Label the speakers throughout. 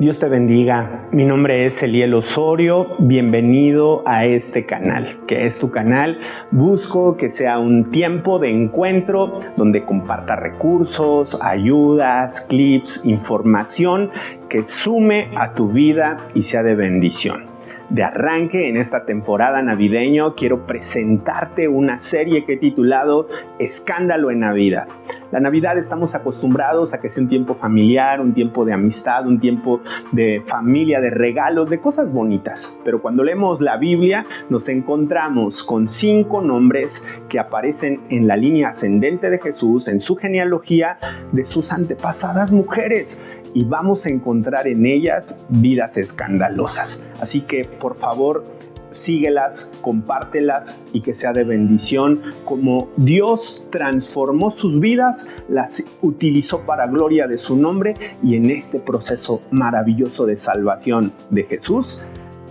Speaker 1: Dios te bendiga. Mi nombre es Eliel Osorio. Bienvenido a este canal, que es tu canal. Busco que sea un tiempo de encuentro donde comparta recursos, ayudas, clips, información que sume a tu vida y sea de bendición. De arranque en esta temporada navideño quiero presentarte una serie que he titulado Escándalo en Navidad. La Navidad estamos acostumbrados a que sea un tiempo familiar, un tiempo de amistad, un tiempo de familia, de regalos, de cosas bonitas. Pero cuando leemos la Biblia nos encontramos con 5 nombres que aparecen en la línea ascendente de Jesús, en su genealogía de sus antepasadas mujeres. Y vamos a encontrar en ellas vidas escandalosas. Así que, por favor, síguelas, compártelas y que sea de bendición. Como Dios transformó sus vidas, las utilizó para gloria de su nombre y en este proceso maravilloso de salvación de Jesús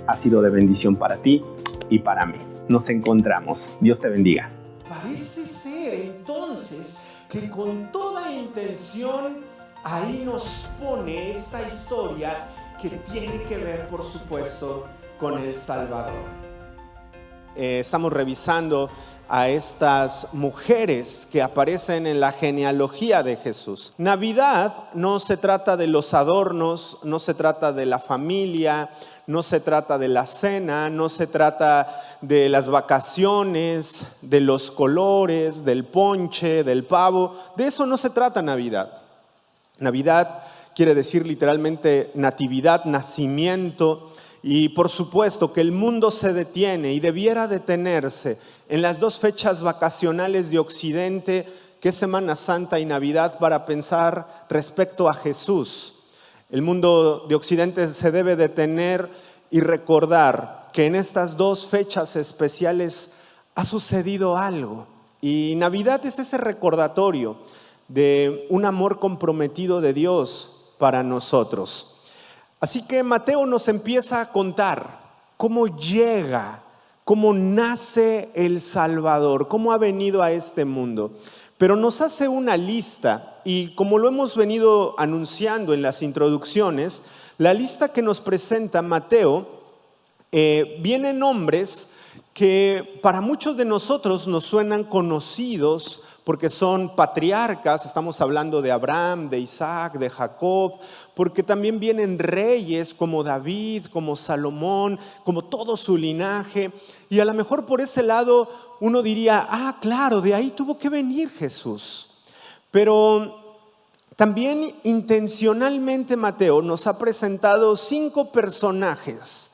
Speaker 1: ha sido de bendición para ti y para mí. Nos encontramos. Dios te bendiga.
Speaker 2: Parece ser entonces que con toda intención ahí nos pone esta historia que tiene que ver, por supuesto, con el Salvador. Estamos revisando a estas mujeres que aparecen en la genealogía de Jesús. Navidad no se trata de los adornos, no se trata de la familia, no se trata de la cena, no se trata de las vacaciones, de los colores, del ponche, del pavo. De eso no se trata Navidad. Navidad quiere decir literalmente natividad, nacimiento, y por supuesto que el mundo se detiene y debiera detenerse en las 2 fechas vacacionales de Occidente, que es Semana Santa y Navidad, para pensar respecto a Jesús. El mundo de Occidente se debe detener y recordar que en estas 2 fechas especiales ha sucedido algo, y Navidad es ese recordatorio de un amor comprometido de Dios para nosotros. Así que Mateo nos empieza a contar cómo llega, cómo nace el Salvador, cómo ha venido a este mundo. Pero nos hace una lista, y como lo hemos venido anunciando en las introducciones, la lista que nos presenta Mateo vienen nombres que para muchos de nosotros nos suenan conocidos, porque son patriarcas. Estamos hablando de Abraham, de Isaac, de Jacob, porque también vienen reyes como David, como Salomón, como todo su linaje, y a lo mejor por ese lado uno diría, claro, de ahí tuvo que venir Jesús. Pero también intencionalmente Mateo nos ha presentado 5 personajes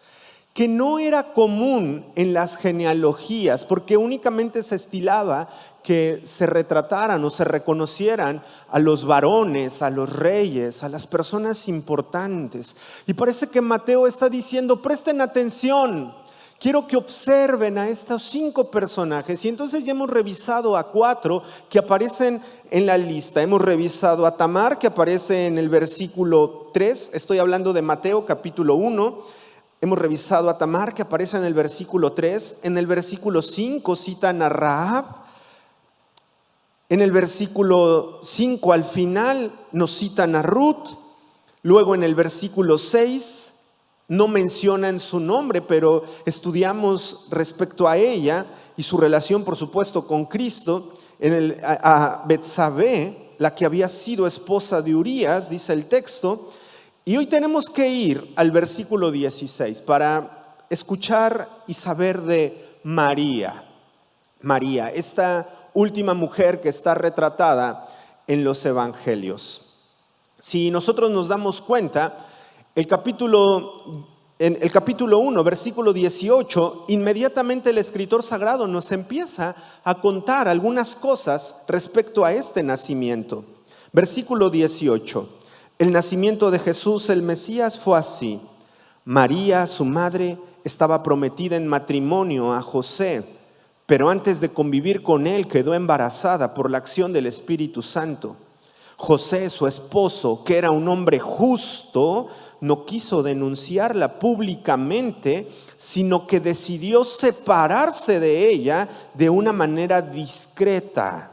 Speaker 2: que no era común en las genealogías, porque únicamente se estilaba que se retrataran o se reconocieran a los varones, a los reyes, a las personas importantes. Y parece que Mateo está diciendo, presten atención, quiero que observen a estos 5 personajes. Y entonces ya hemos revisado a 4 que aparecen en la lista. Hemos revisado a Tamar, que aparece en el versículo 3, estoy hablando de Mateo capítulo 1. Hemos revisado a Tamar, que aparece en el versículo 3. En el versículo 5 citan a Rahab. En el versículo 5 al final nos citan a Ruth. Luego en el versículo 6 no mencionan su nombre, pero estudiamos respecto a ella y su relación, por supuesto, con Cristo. A Betsabé, la que había sido esposa de Urías, dice el texto. Y hoy tenemos que ir al versículo 16 para escuchar y saber de María. María, esta última mujer que está retratada en los evangelios. Si nosotros nos damos cuenta, en el capítulo 1, versículo 18, inmediatamente el escritor sagrado nos empieza a contar algunas cosas respecto a este nacimiento. Versículo 18. El nacimiento de Jesús, el Mesías, fue así. María, su madre, estaba prometida en matrimonio a José, pero antes de convivir con él quedó embarazada por la acción del Espíritu Santo. José, su esposo, que era un hombre justo, no quiso denunciarla públicamente, sino que decidió separarse de ella de una manera discreta.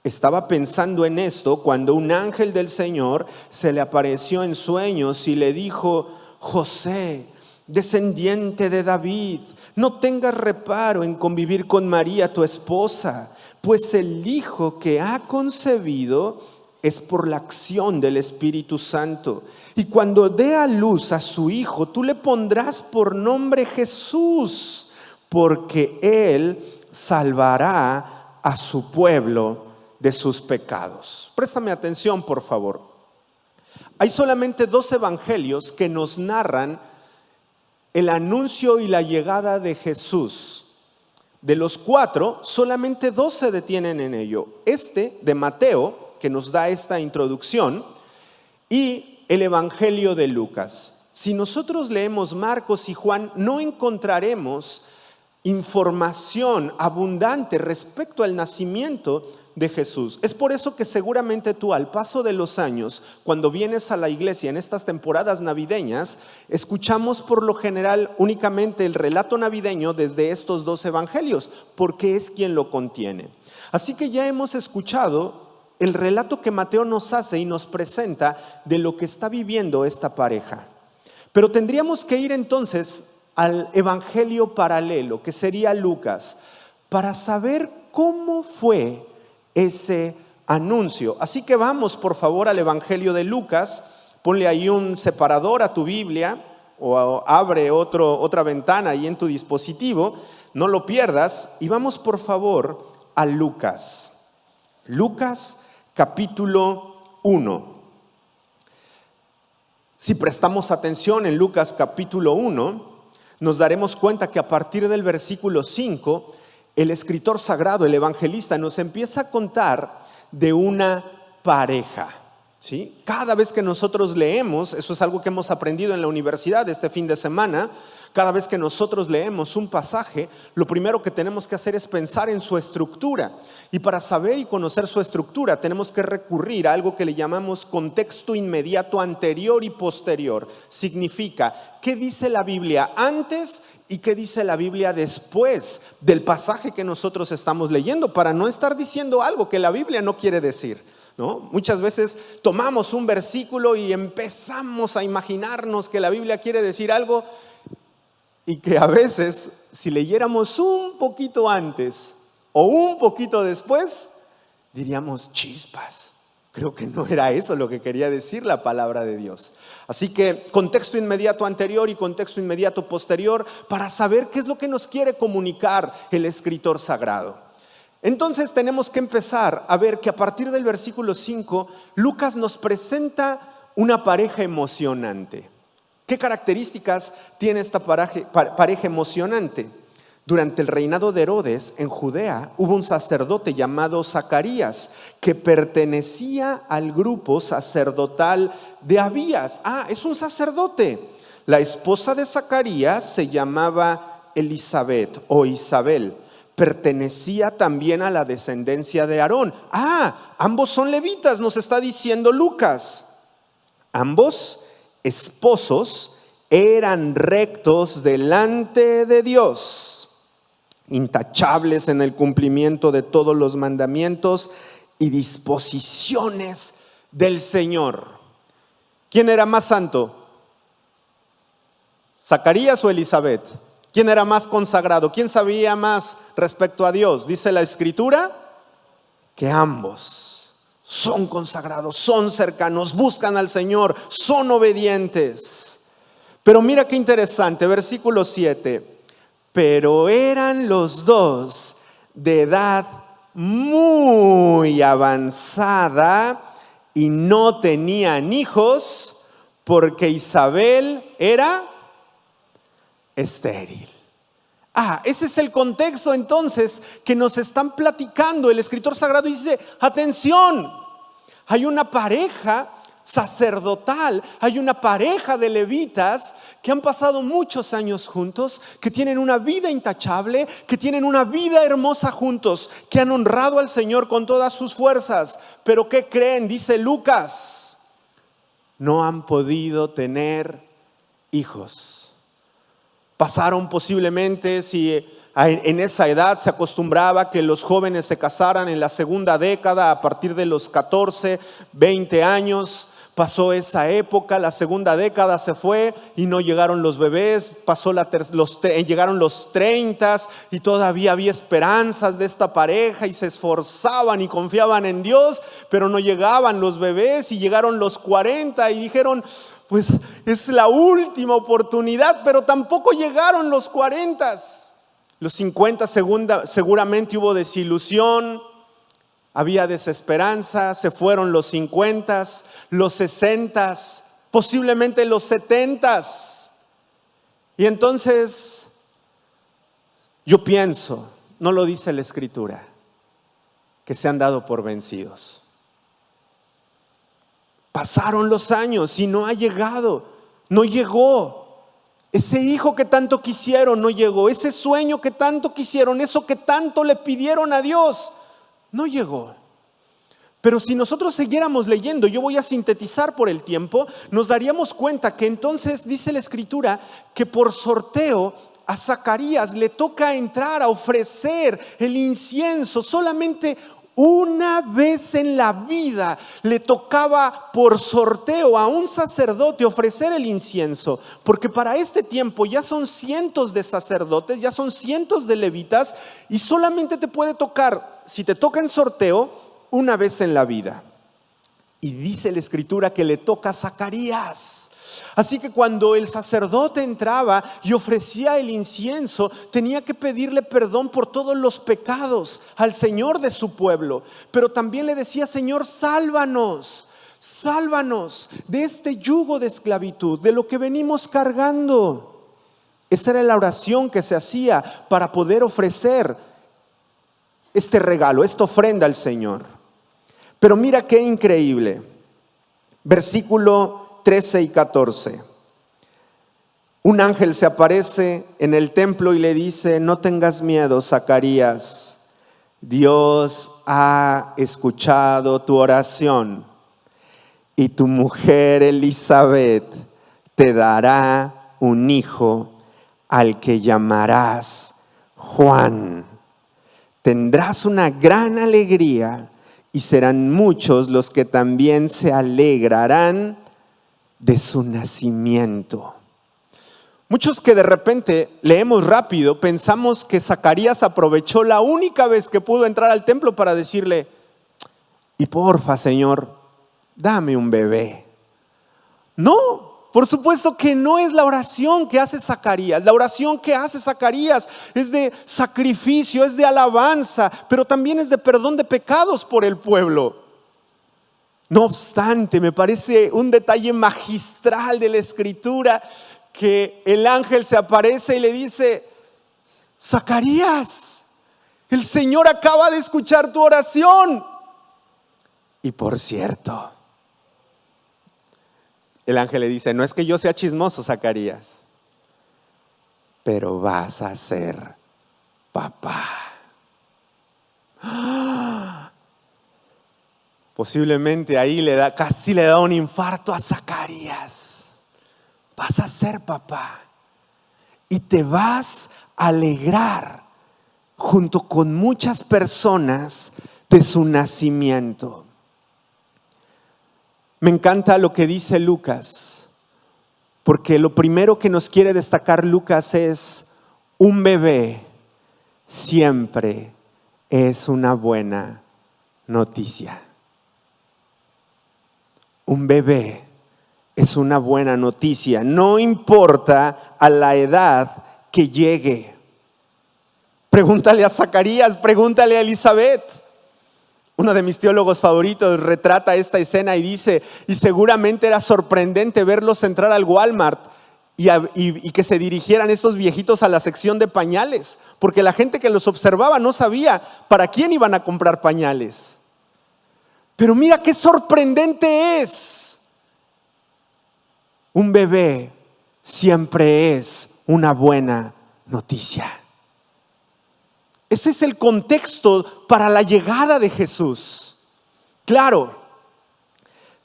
Speaker 2: Estaba pensando en esto cuando un ángel del Señor se le apareció en sueños y le dijo: José, descendiente de David, no tengas reparo en convivir con María, tu esposa, pues el hijo que ha concebido es por la acción del Espíritu Santo. Y cuando dé a luz a su hijo, tú le pondrás por nombre Jesús, porque él salvará a su pueblo de sus pecados. Préstame atención, por favor. Hay solamente 2 evangelios que nos narran el anuncio y la llegada de Jesús. De los 4, solamente 2 se detienen en ello. Este de Mateo, que nos da esta introducción, y el evangelio de Lucas. Si nosotros leemos Marcos y Juan, no encontraremos información abundante respecto al nacimiento de Jesús. Es por eso que seguramente tú, al paso de los años, cuando vienes a la iglesia en estas temporadas navideñas, escuchamos por lo general únicamente el relato navideño desde estos 2 evangelios, porque es quien lo contiene. Así que ya hemos escuchado el relato que Mateo nos hace y nos presenta de lo que está viviendo esta pareja. Pero tendríamos que ir entonces al evangelio paralelo, que sería Lucas, para saber cómo fue ese anuncio. Así que vamos, por favor, al evangelio de Lucas. Ponle ahí un separador a tu Biblia o abre otra ventana ahí en tu dispositivo. No lo pierdas y vamos, por favor, a Lucas. Lucas capítulo 1. Si prestamos atención en Lucas capítulo 1, nos daremos cuenta que a partir del versículo 5, el escritor sagrado, el evangelista, nos empieza a contar de una pareja, ¿sí? Cada vez que nosotros leemos, eso es algo que hemos aprendido en la universidad este fin de semana, cada vez que nosotros leemos un pasaje, lo primero que tenemos que hacer es pensar en su estructura. Y para saber y conocer su estructura, tenemos que recurrir a algo que le llamamos contexto inmediato anterior y posterior. Significa, ¿qué dice la Biblia antes y qué dice la Biblia después del pasaje que nosotros estamos leyendo? Para no estar diciendo algo que la Biblia no quiere decir, ¿no? Muchas veces tomamos un versículo y empezamos a imaginarnos que la Biblia quiere decir algo y que a veces, si leyéramos un poquito antes o un poquito después, diríamos: chispas, creo que no era eso lo que quería decir la palabra de Dios. Así que contexto inmediato anterior y contexto inmediato posterior para saber qué es lo que nos quiere comunicar el escritor sagrado. Entonces tenemos que empezar a ver que a partir del versículo 5, Lucas nos presenta una pareja emocionante. ¿Qué características tiene esta pareja emocionante? Durante el reinado de Herodes en Judea hubo un sacerdote llamado Zacarías que pertenecía al grupo sacerdotal de Abías. Es un sacerdote. La esposa de Zacarías se llamaba Elizabeth o Isabel. Pertenecía también a la descendencia de Aarón. Ambos son levitas, nos está diciendo Lucas. Ambos esposos eran rectos delante de Dios, intachables en el cumplimiento de todos los mandamientos y disposiciones del Señor. ¿Quién era más santo? ¿Zacarías o Elizabeth? ¿Quién era más consagrado? ¿Quién sabía más respecto a Dios? Dice la Escritura que ambos son consagrados, son cercanos, buscan al Señor, son obedientes. Pero mira qué interesante, versículo 7. Pero eran los dos de edad muy avanzada y no tenían hijos porque Isabel era estéril. Ese es el contexto entonces que nos están platicando. El escritor sagrado dice: atención, hay una pareja sacerdotal, hay una pareja de levitas que han pasado muchos años juntos, que tienen una vida intachable, que tienen una vida hermosa juntos, que han honrado al Señor con todas sus fuerzas. Pero ¿qué creen? Dice Lucas: no han podido tener hijos. Pasaron posiblemente, si En esa edad se acostumbraba que los jóvenes se casaran en la segunda década, a partir de los 14, 20 años. Pasó esa época, la segunda década se fue y no llegaron los bebés. Llegaron los 30 y todavía había esperanzas de esta pareja y se esforzaban y confiaban en Dios, pero no llegaban los bebés. Y llegaron los 40 y dijeron, pues es la última oportunidad, pero tampoco llegaron los 40. Los 50 seguramente hubo desilusión. Había desesperanza, se fueron los 50, los 60, posiblemente los 70. Y entonces yo pienso, no lo dice la Escritura, que se han dado por vencidos. Pasaron los años y no ha llegado, no llegó. Ese hijo que tanto quisieron no llegó, ese sueño que tanto quisieron, eso que tanto le pidieron a Dios, no llegó. Pero si nosotros siguiéramos leyendo, yo voy a sintetizar por el tiempo, nos daríamos cuenta que entonces dice la Escritura que por sorteo a Zacarías le toca entrar a ofrecer el incienso. Solamente una vez en la vida le tocaba por sorteo a un sacerdote ofrecer el incienso, porque para este tiempo ya son cientos de sacerdotes, ya son cientos de levitas, y solamente te puede tocar, si te toca en sorteo, una vez en la vida. Y dice la Escritura que le toca a Zacarías. Así que cuando el sacerdote entraba y ofrecía el incienso, tenía que pedirle perdón por todos los pecados al Señor de su pueblo. Pero también le decía, Señor, sálvanos, sálvanos de este yugo de esclavitud, de lo que venimos cargando. Esa era la oración que se hacía para poder ofrecer este regalo, esta ofrenda al Señor. Pero mira qué increíble. Versículo 13 y 14. Un ángel se aparece en el templo y le dice, no tengas miedo, Zacarías. Dios ha escuchado tu oración y tu mujer Elizabeth te dará un hijo al que llamarás Juan. Tendrás una gran alegría y serán muchos los que también se alegrarán de su nacimiento. Muchos que de repente leemos rápido, pensamos que Zacarías aprovechó la única vez que pudo entrar al templo para decirle, y porfa, Señor, dame un bebé. No, por supuesto que no es la oración que hace Zacarías. La oración que hace Zacarías es de sacrificio, es de alabanza, pero también es de perdón de pecados por el pueblo. No obstante, me parece un detalle magistral de la Escritura que el ángel se aparece y le dice, Zacarías, el Señor acaba de escuchar tu oración. Y por cierto, el ángel le dice, no es que yo sea chismoso, Zacarías, pero vas a ser papá. Posiblemente ahí casi le da un infarto a Zacarías. Vas a ser papá y te vas a alegrar junto con muchas personas de su nacimiento. Me encanta lo que dice Lucas, porque lo primero que nos quiere destacar Lucas es un bebé siempre es una buena noticia. Un bebé es una buena noticia, no importa a la edad que llegue. Pregúntale a Zacarías, pregúntale a Elizabeth. Uno de mis teólogos favoritos retrata esta escena y dice, y seguramente era sorprendente verlos entrar al Walmart y que se dirigieran estos viejitos a la sección de pañales, porque la gente que los observaba no sabía para quién iban a comprar pañales. Pero mira qué sorprendente es. Un bebé siempre es una buena noticia. Ese es el contexto para la llegada de Jesús. Claro,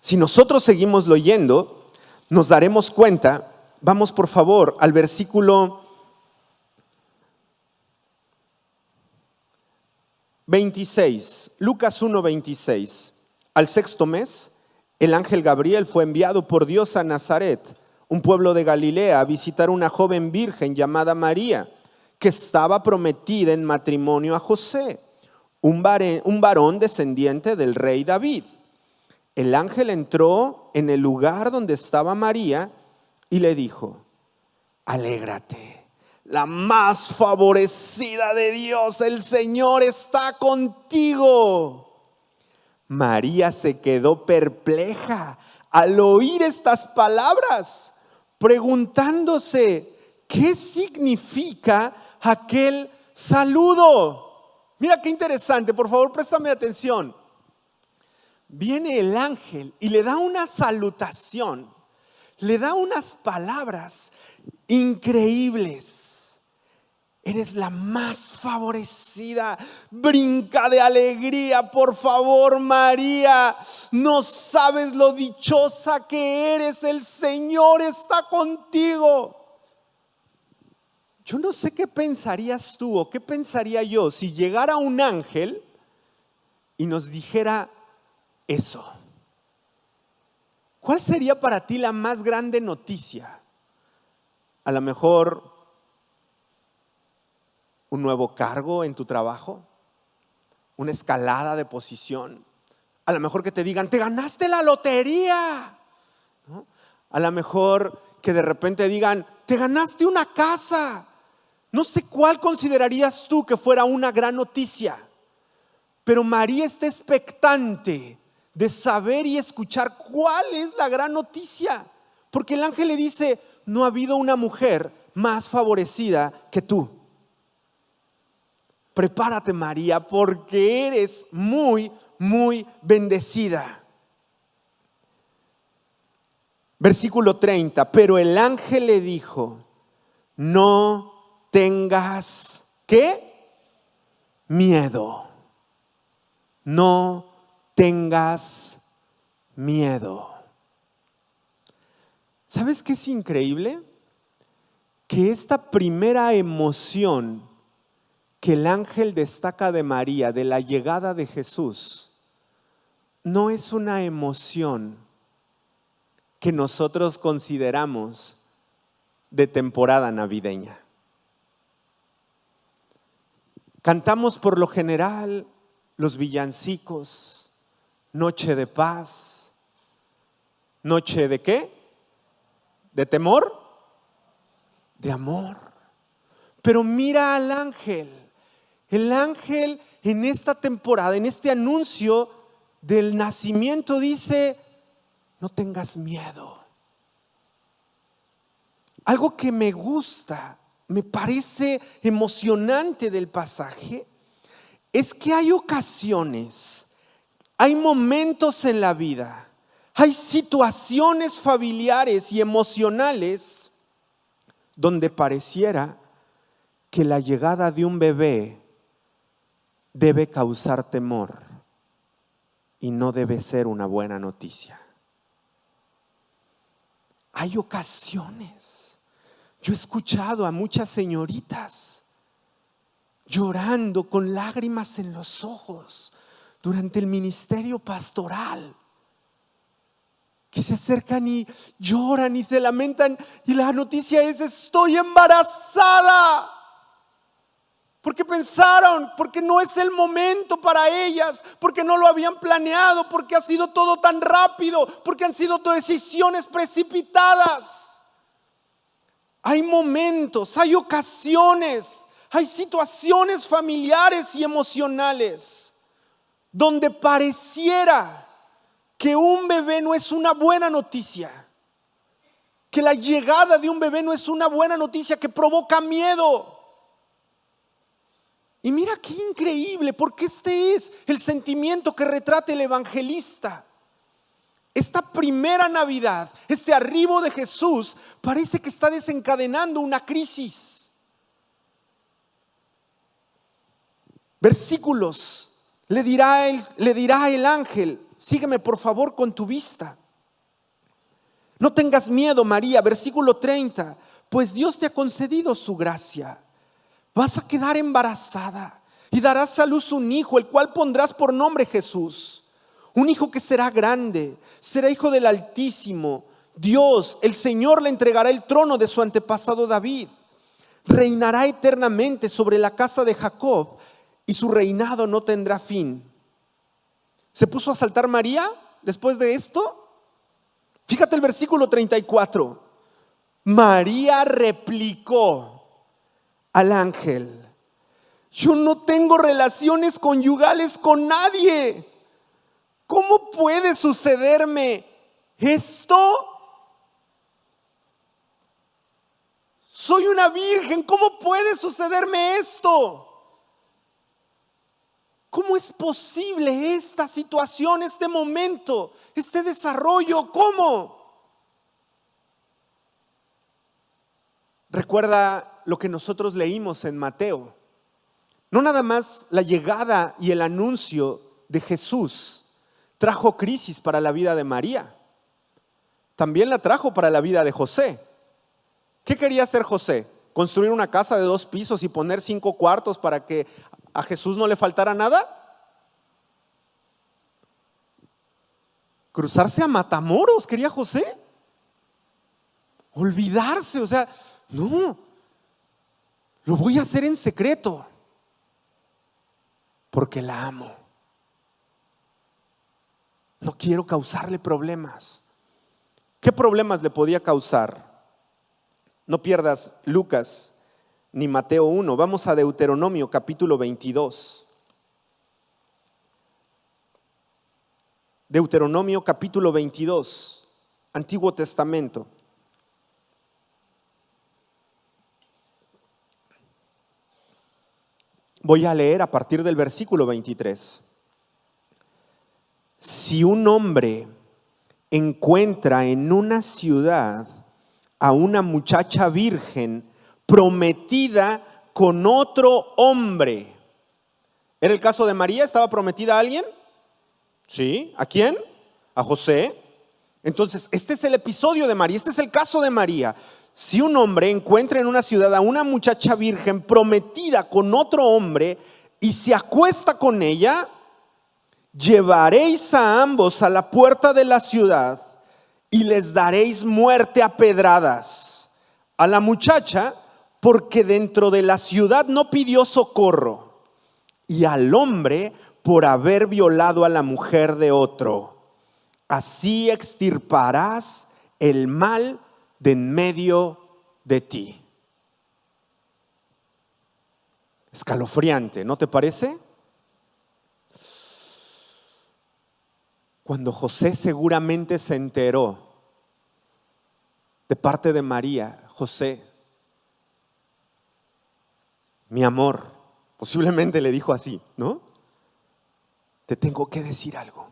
Speaker 2: si nosotros seguimos leyendo, nos daremos cuenta. Vamos por favor al versículo 26, Lucas 1:26. Al sexto mes, el ángel Gabriel fue enviado por Dios a Nazaret, un pueblo de Galilea, a visitar una joven virgen llamada María, que estaba prometida en matrimonio a José, un varón descendiente del rey David. El ángel entró en el lugar donde estaba María y le dijo: alégrate, la más favorecida de Dios, el Señor está contigo. María se quedó perpleja al oír estas palabras, preguntándose qué significa aquel saludo. Mira qué interesante, por favor, préstame atención. Viene el ángel y le da una salutación, le da unas palabras increíbles. Eres la más favorecida, brinca de alegría, por favor, María. No sabes lo dichosa que eres, el Señor está contigo. Yo no sé qué pensarías tú o qué pensaría yo si llegara un ángel y nos dijera eso. ¿Cuál sería para ti la más grande noticia? A lo mejor un nuevo cargo en tu trabajo, una escalada de posición. A lo mejor que te digan: te ganaste la lotería, ¿no? A lo mejor que de repente digan: te ganaste una casa. No sé cuál considerarías tú que fuera una gran noticia, pero María está expectante de saber y escuchar cuál es la gran noticia, porque el ángel le dice: no ha habido una mujer más favorecida que tú. Prepárate, María, porque eres muy, muy bendecida. Versículo 30, pero el ángel le dijo: no tengas, ¿qué? Miedo. No tengas miedo. ¿Sabes qué es increíble? Que esta primera emoción que el ángel destaca de María, de la llegada de Jesús, no es una emoción que nosotros consideramos de temporada navideña. Cantamos por lo general los villancicos: noche de paz, noche de ¿qué? ¿De temor? De amor. Pero mira al ángel. El ángel en esta temporada, en este anuncio del nacimiento, dice: no tengas miedo. Algo que me gusta, me parece emocionante del pasaje, es que hay ocasiones, hay momentos en la vida, hay situaciones familiares y emocionales donde pareciera que la llegada de un bebé debe causar temor y no debe ser una buena noticia. Hay ocasiones, yo he escuchado a muchas señoritas llorando con lágrimas en los ojos durante el ministerio pastoral, que se acercan y lloran y se lamentan, y la noticia es: estoy embarazada. Porque pensaron, porque no es el momento para ellas, porque no lo habían planeado, porque ha sido todo tan rápido, porque han sido decisiones precipitadas. Hay momentos, hay ocasiones, hay situaciones familiares y emocionales donde pareciera que un bebé no es una buena noticia, que la llegada de un bebé no es una buena noticia, que provoca miedo. Y mira qué increíble, porque este es el sentimiento que retrata el evangelista. Esta primera Navidad, este arribo de Jesús, parece que está desencadenando una crisis. Versículos, le dirá el ángel: sígueme por favor con tu vista. No tengas miedo, María. Versículo 30, pues Dios te ha concedido su gracia. Vas a quedar embarazada y darás a luz un hijo, el cual pondrás por nombre Jesús. Un hijo que será grande, será hijo del Altísimo. Dios, el Señor, le entregará el trono de su antepasado David. Reinará eternamente sobre la casa de Jacob y su reinado no tendrá fin. ¿Se puso a saltar María después de esto? Fíjate el versículo 34. María replicó al ángel: yo no tengo relaciones conyugales con nadie. ¿Cómo puede sucederme esto? Soy una virgen, ¿cómo puede sucederme esto? ¿Cómo es posible esta situación, este momento, este desarrollo? ¿Cómo? Recuerda lo que nosotros leímos en Mateo. No nada más la llegada y el anuncio de Jesús trajo crisis para la vida de María, también la trajo para la vida de José. ¿Qué quería hacer José? ¿Construir una casa de 2 pisos y poner 5 cuartos para que a Jesús no le faltara nada? ¿Cruzarse a Matamoros quería José? Olvidarse, o sea, no, lo voy a hacer en secreto porque la amo. No quiero causarle problemas. ¿Qué problemas le podía causar? No pierdas Lucas ni Mateo 1. Vamos a Deuteronomio capítulo 22. Deuteronomio capítulo 22, Antiguo Testamento. Voy a leer a partir del versículo 23. Si un hombre encuentra en una ciudad a una muchacha virgen prometida con otro hombre. ¿Era el caso de María? ¿Estaba prometida a alguien? Sí. ¿A quién? A José. Entonces, este es el episodio de María, este es el caso de María. Si un hombre encuentra en una ciudad a una muchacha virgen prometida con otro hombre y se acuesta con ella, llevaréis a ambos a la puerta de la ciudad y les daréis muerte a pedradas. A la muchacha, porque dentro de la ciudad no pidió socorro, y al hombre por haber violado a la mujer de otro. Así extirparás el mal de en medio de ti. Escalofriante, ¿no te parece? Cuando José seguramente se enteró de parte de María: José, mi amor, posiblemente le dijo así, ¿no? Te tengo que decir algo.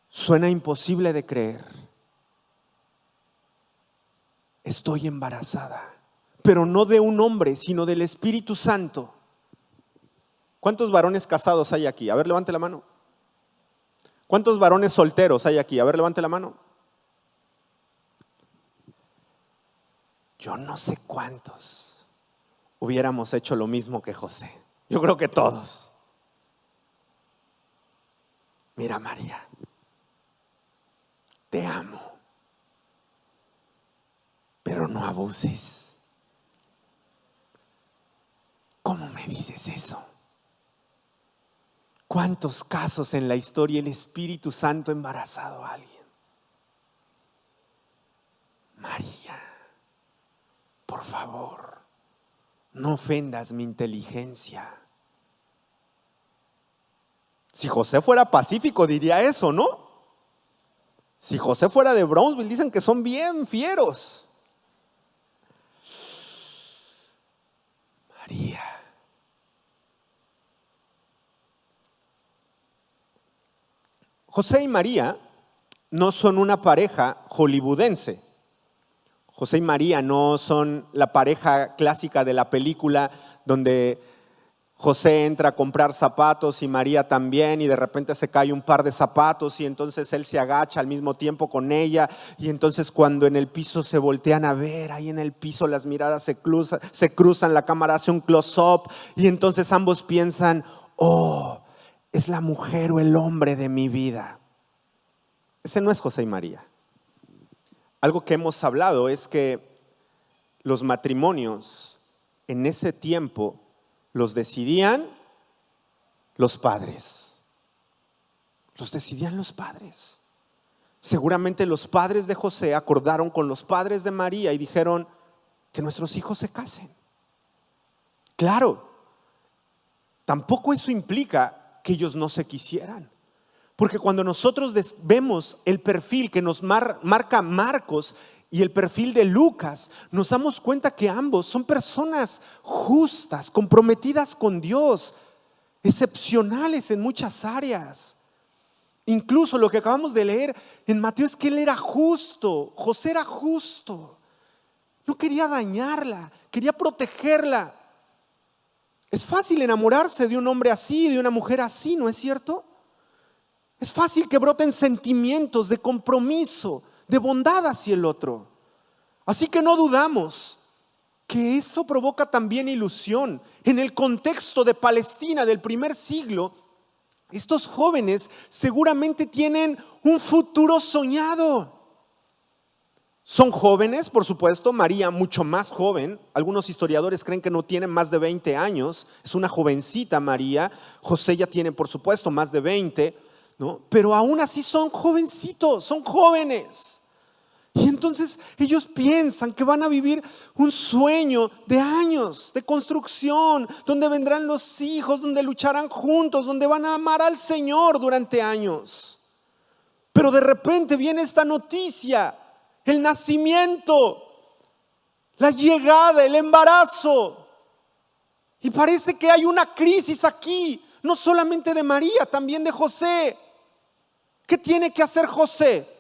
Speaker 2: Suena imposible de creer. Estoy embarazada, pero no de un hombre, sino del Espíritu Santo. ¿Cuántos varones casados hay aquí? A ver, levante la mano. ¿Cuántos varones solteros hay aquí? A ver, levante la mano. Yo no sé cuántos hubiéramos hecho lo mismo que José. Yo creo que todos. Mira, María, te amo, pero no abuses. ¿Cómo me dices eso? ¿Cuántos casos en la historia el Espíritu Santo ha embarazado a alguien? María, por favor, no ofendas mi inteligencia. Si José fuera pacífico diría eso, ¿no? Si José fuera de Brownsville, dicen que son bien fieros. María. José y María no son una pareja hollywoodense. José y María no son la pareja clásica de la película donde José entra a comprar zapatos y María también, y de repente se cae un par de zapatos y entonces él se agacha al mismo tiempo con ella, y entonces cuando en el piso se voltean a ver, ahí en el piso las miradas se cruzan, la cámara hace un close-up y entonces ambos piensan, oh, es la mujer o el hombre de mi vida. Ese no es José y María. Algo que hemos hablado es que los matrimonios en ese tiempo los decidían los padres. Los decidían los padres. Seguramente los padres de José acordaron con los padres de María y dijeron que nuestros hijos se casen. Claro, tampoco eso implica que ellos no se quisieran. Porque cuando nosotros vemos el perfil que nos marca Marcos y el perfil de Lucas, nos damos cuenta que ambos son personas justas, comprometidas con Dios, excepcionales en muchas áreas. Incluso lo que acabamos de leer en Mateo es que él era justo, José era justo. No quería dañarla, quería protegerla. Es fácil enamorarse de un hombre así, de una mujer así, ¿no es cierto? Es fácil que broten sentimientos de compromiso, de bondad hacia el otro. Así que no dudamos que eso provoca también ilusión. En el contexto de Palestina del primer siglo, estos jóvenes seguramente tienen un futuro soñado. Son jóvenes, por supuesto, María mucho más joven. Algunos historiadores creen que no tiene más de 20 años. Es una jovencita María. José ya tiene, por supuesto, más de 20, ¿no? Pero aún así son jovencitos, son jóvenes. Y entonces ellos piensan que van a vivir un sueño de años, de construcción, donde vendrán los hijos, donde lucharán juntos, donde van a amar al Señor durante años. Pero de repente viene esta noticia, el nacimiento, la llegada, el embarazo. Y parece que hay una crisis aquí, no solamente de María, también de José. ¿Qué tiene que hacer José?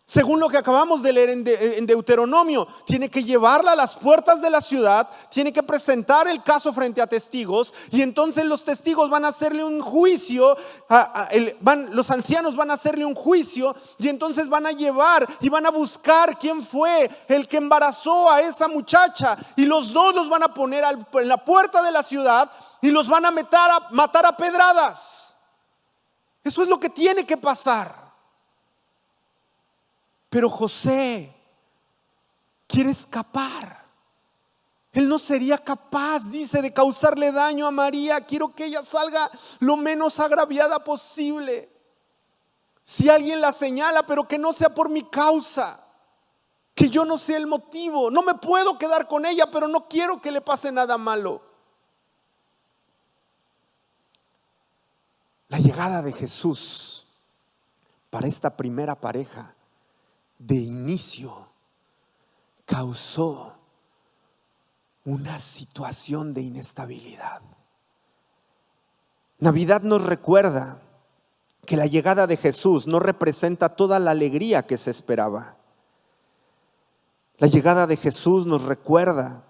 Speaker 2: Según lo que acabamos de leer en Deuteronomio, tiene que llevarla a las puertas de la ciudad, tiene que presentar el caso frente a testigos, y entonces los testigos van a hacerle un juicio, los ancianos van a hacerle un juicio, y entonces van a llevar y van a buscar quién fue el que embarazó a esa muchacha, y los dos los van a poner en la puerta de la ciudad y los van a matar a pedradas. Eso es lo que tiene que pasar. Pero José quiere escapar. Él no sería capaz, dice, de causarle daño a María. Quiero que ella salga lo menos agraviada posible. Si alguien la señala, pero que no sea por mi causa, que yo no sea el motivo. No me puedo quedar con ella, pero no quiero que le pase nada malo. La llegada de Jesús para esta primera pareja de inicio causó una situación de inestabilidad. Navidad nos recuerda que la llegada de Jesús no representa toda la alegría que se esperaba. La llegada de Jesús nos recuerda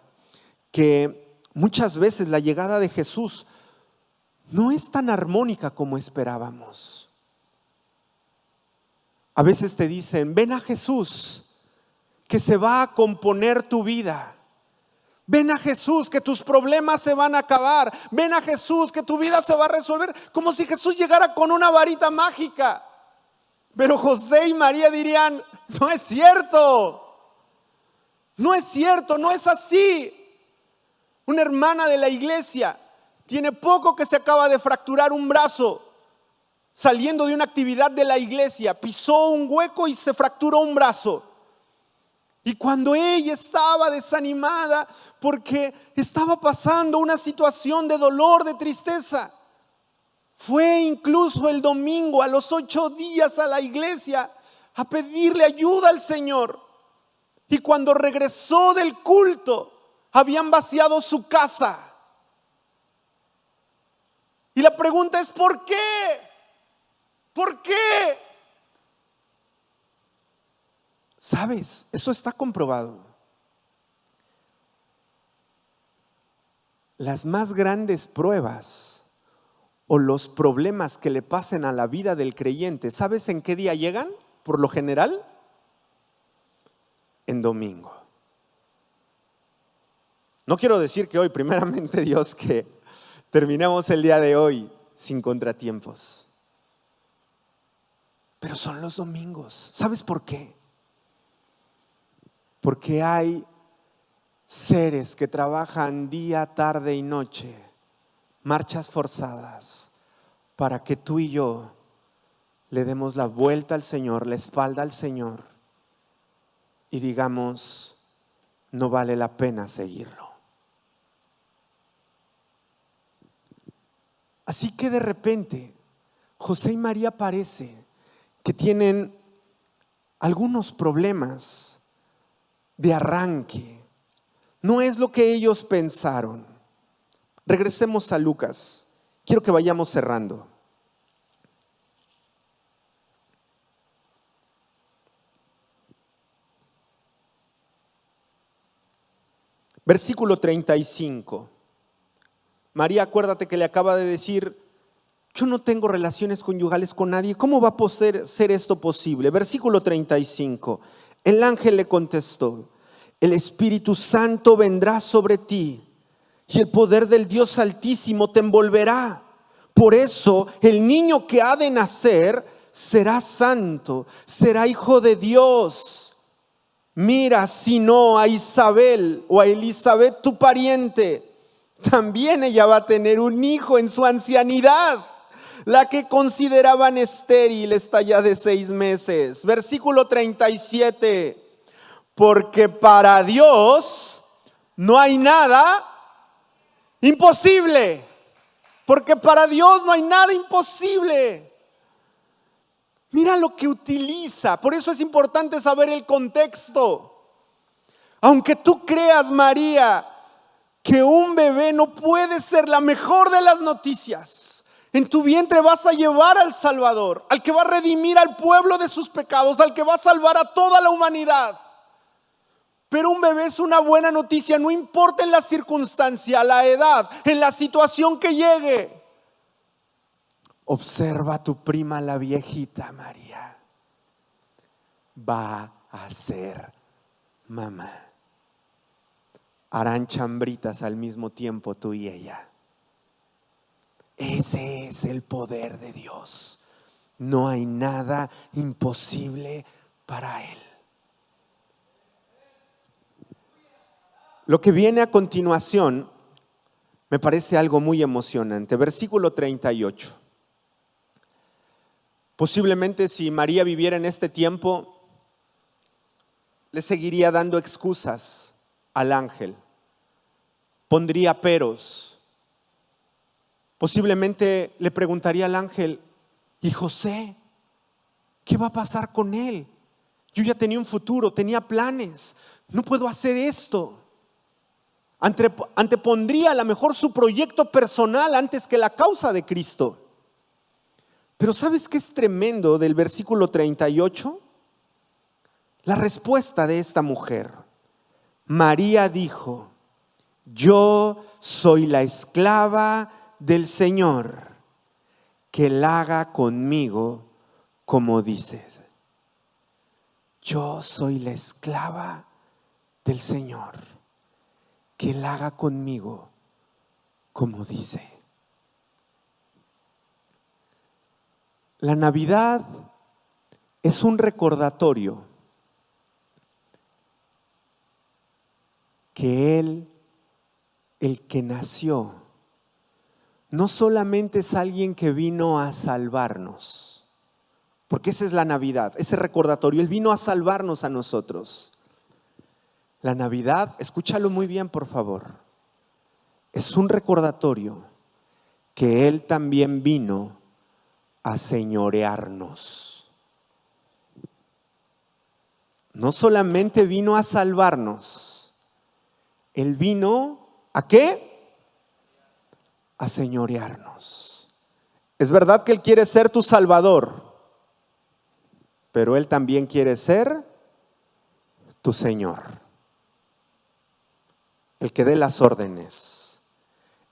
Speaker 2: que muchas veces la llegada de Jesús no es tan armónica como esperábamos. A veces te dicen, ven a Jesús, que se va a componer tu vida. Ven a Jesús, que tus problemas se van a acabar. Ven a Jesús, que tu vida se va a resolver. Como si Jesús llegara con una varita mágica. Pero José y María dirían, no es cierto. No es cierto, no es así. Una hermana de la iglesia tiene poco que se acaba de fracturar un brazo. Saliendo de una actividad de la iglesia, pisó un hueco y se fracturó un brazo. Y cuando ella estaba desanimada porque estaba pasando una situación de dolor, de tristeza, fue incluso el domingo a los 8 días a la iglesia a pedirle ayuda al Señor. Y cuando regresó del culto, habían vaciado su casa. Y la pregunta es, ¿por qué? ¿Por qué? ¿Sabes? Eso está comprobado. las más grandes pruebas o los problemas que le pasen a la vida del creyente, ¿sabes en qué día llegan? Por lo general, en domingo. No quiero decir que hoy, primeramente Dios, que terminemos el día de hoy sin contratiempos. Pero son los domingos. ¿Sabes por qué? Porque hay seres que trabajan día, tarde y noche, marchas forzadas, para que tú y yo le demos la vuelta al Señor, la espalda al Señor y digamos, no vale la pena seguirlo. Así que de repente, José y María parece que tienen algunos problemas de arranque. No es lo que ellos pensaron. Regresemos a Lucas. Quiero que vayamos cerrando. Versículo 35. María, acuérdate que le acaba de decir, yo no tengo relaciones conyugales con nadie. ¿Cómo va a poder ser esto posible? Versículo 35. El ángel le contestó, el Espíritu Santo vendrá sobre ti y el poder del Dios Altísimo te envolverá. Por eso el niño que ha de nacer será santo, será hijo de Dios. Mira, si no, a Isabel o a Elizabeth, tu pariente, también ella va a tener un hijo en su ancianidad. La que consideraban estéril está ya de 6 meses. Versículo 37. Porque para Dios no hay nada imposible. Porque para Dios no hay nada imposible. Mira lo que utiliza. Por eso es importante saber el contexto. Aunque tú creas, María, que un bebé no puede ser la mejor de las noticias, en tu vientre vas a llevar al Salvador, al que va a redimir al pueblo de sus pecados, al que va a salvar a toda la humanidad. Pero un bebé es una buena noticia, no importa en la circunstancia, la edad, en la situación que llegue. Observa a tu prima, la viejita María. Va a ser mamá. Harán chambritas al mismo tiempo tú y ella. Ese es el poder de Dios. No hay nada imposible para Él. Lo que viene a continuación me parece algo muy emocionante. Versículo 38. Posiblemente si María viviera en este tiempo, le seguiría dando excusas al ángel. Pondría peros. Posiblemente le preguntaría al ángel, ¿y José? ¿Qué va a pasar con él? Yo ya tenía un futuro, tenía planes. No puedo hacer esto. Antepondría a lo mejor su proyecto personal antes que la causa de Cristo. Pero ¿sabes qué es tremendo del versículo 38? La respuesta de esta mujer. María dijo, yo soy la esclava del Señor, que Él haga conmigo como dices. Yo soy la esclava del Señor, que Él haga conmigo como dice. La Navidad es un recordatorio que Él, el que nació, no solamente es alguien que vino a salvarnos, porque esa es la Navidad, ese recordatorio. Él vino a salvarnos a nosotros. La Navidad, escúchalo muy bien por favor, es un recordatorio que Él también vino a señorearnos. No solamente vino a salvarnos, Él vino ¿a qué? A señorearnos. Es verdad que Él quiere ser tu Salvador, pero Él también quiere ser tu Señor, el que dé las órdenes,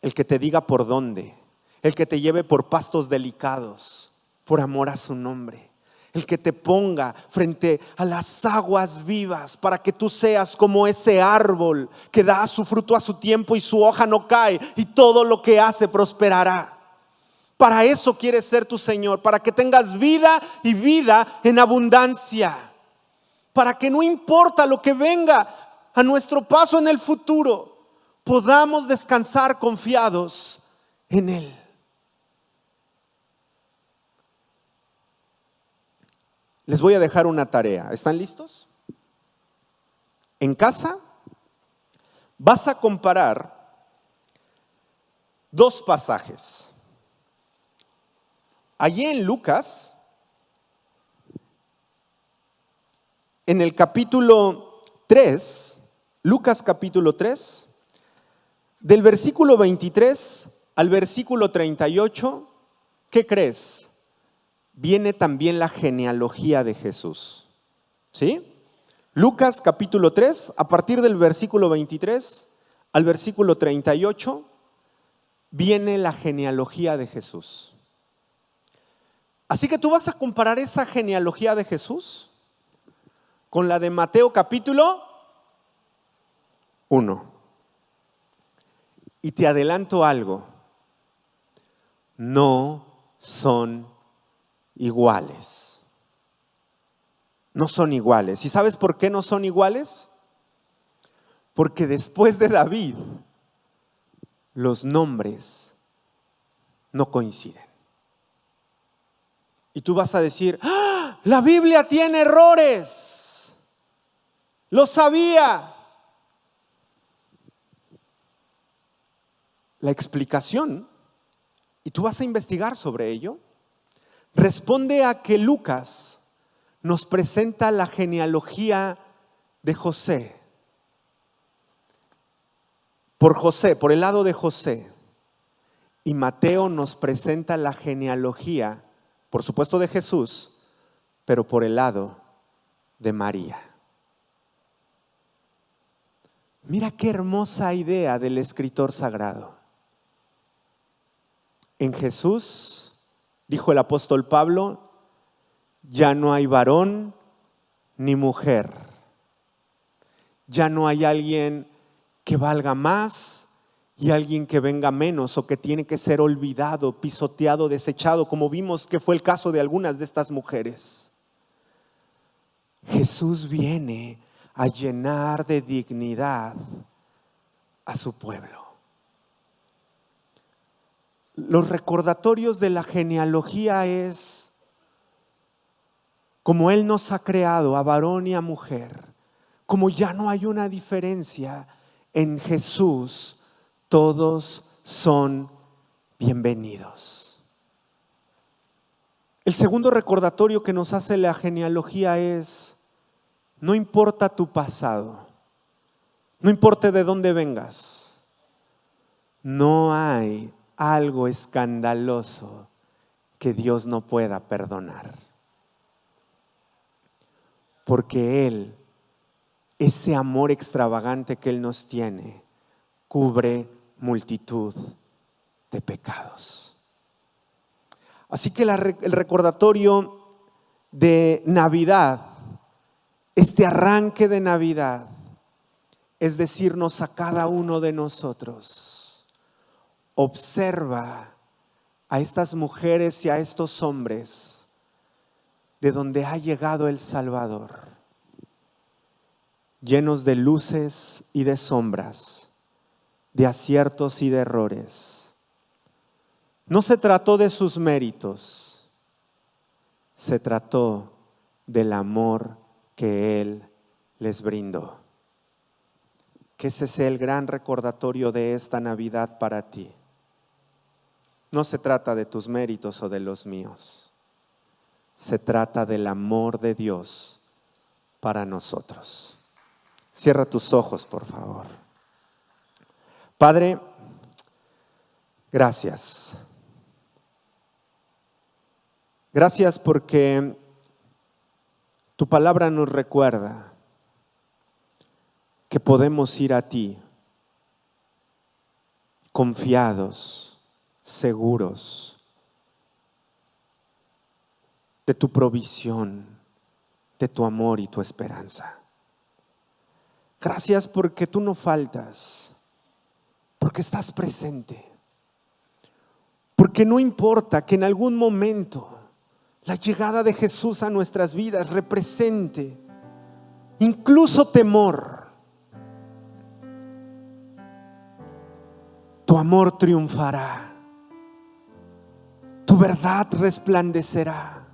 Speaker 2: el que te diga por dónde, el que te lleve por pastos delicados, por amor a su nombre, el que te ponga frente a las aguas vivas para que tú seas como ese árbol que da su fruto a su tiempo y su hoja no cae y todo lo que hace prosperará. Para eso quiere ser tu Señor, para que tengas vida y vida en abundancia, para que no importa lo que venga a nuestro paso en el futuro, podamos descansar confiados en Él. Les voy a dejar una tarea. ¿Están listos? En casa vas a comparar dos pasajes. Allí en Lucas, en el capítulo 3, Lucas capítulo 3, del versículo 23 al versículo 38, ¿qué crees? Viene también la genealogía de Jesús. ¿Sí? Lucas capítulo 3, a partir del versículo 23 al versículo 38, viene la genealogía de Jesús. Así que tú vas a comparar esa genealogía de Jesús con la de Mateo capítulo 1. Y te adelanto algo, no son iguales. No son iguales. ¿Y sabes por qué no son iguales? Porque después de David, los nombres no coinciden. Y tú vas a decir, ¡ah! La Biblia tiene errores. Lo sabía. La explicación, y tú vas a investigar sobre ello, responde a que Lucas nos presenta la genealogía de José. Por el lado de José. Y Mateo nos presenta la genealogía, por supuesto de Jesús, pero por el lado de María. Mira qué hermosa idea del escritor sagrado. En Jesús, dijo el apóstol Pablo, ya no hay varón ni mujer. Ya no hay alguien que valga más y alguien que venga menos o que tiene que ser olvidado, pisoteado, desechado, como vimos que fue el caso de algunas de estas mujeres. Jesús viene a llenar de dignidad a su pueblo. Los recordatorios de la genealogía es como Él nos ha creado a varón y a mujer, como ya no hay una diferencia en Jesús, todos son bienvenidos. El segundo recordatorio que nos hace la genealogía es, no importa tu pasado, no importa de dónde vengas, no hay algo escandaloso que Dios no pueda perdonar. Porque Él, ese amor extravagante que Él nos tiene, cubre multitud de pecados. Así que el recordatorio de Navidad, este arranque de Navidad, es decirnos a cada uno de nosotros, observa a estas mujeres y a estos hombres de donde ha llegado el Salvador, llenos de luces y de sombras, de aciertos y de errores. No se trató de sus méritos, se trató del amor que Él les brindó. Que ese sea el gran recordatorio de esta Navidad para ti. No se trata de tus méritos o de los míos. Se trata del amor de Dios para nosotros. Cierra tus ojos, por favor. Padre, gracias. Gracias porque tu palabra nos recuerda que podemos ir a ti confiados, seguros de tu provisión, de tu amor y tu esperanza. Gracias porque tú no faltas, porque estás presente, porque no importa que en algún momento la llegada de Jesús a nuestras vidas represente incluso temor. Tu amor triunfará, tu verdad resplandecerá,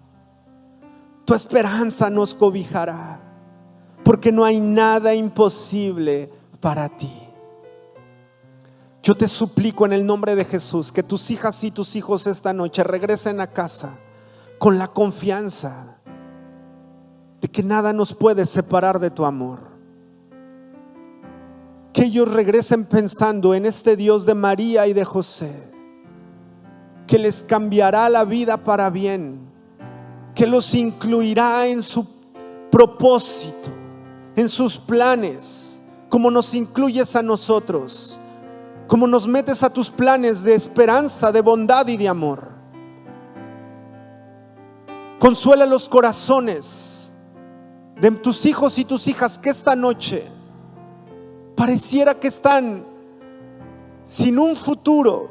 Speaker 2: tu esperanza nos cobijará, porque no hay nada imposible para ti. Yo te suplico en el nombre de Jesús que tus hijas y tus hijos esta noche regresen a casa con la confianza de que nada nos puede separar de tu amor. Que ellos regresen pensando en este Dios de María y de José, que les cambiará la vida para bien, que los incluirá en su propósito, en sus planes, como nos incluyes a nosotros, como nos metes a tus planes de esperanza, de bondad y de amor. Consuela los corazones de tus hijos y tus hijas que esta noche pareciera que están sin un futuro,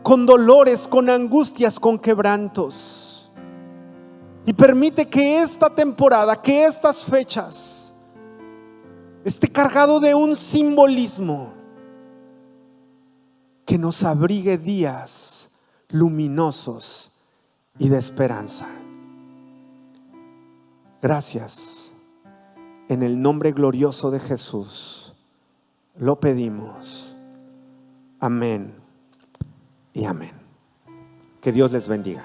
Speaker 2: con dolores, con angustias, con quebrantos. Y permite que esta temporada, que estas fechas esté cargado de un simbolismo que nos abrigue días luminosos y de esperanza. Gracias. En el nombre glorioso de Jesús lo pedimos. Amén y amén. Que Dios les bendiga.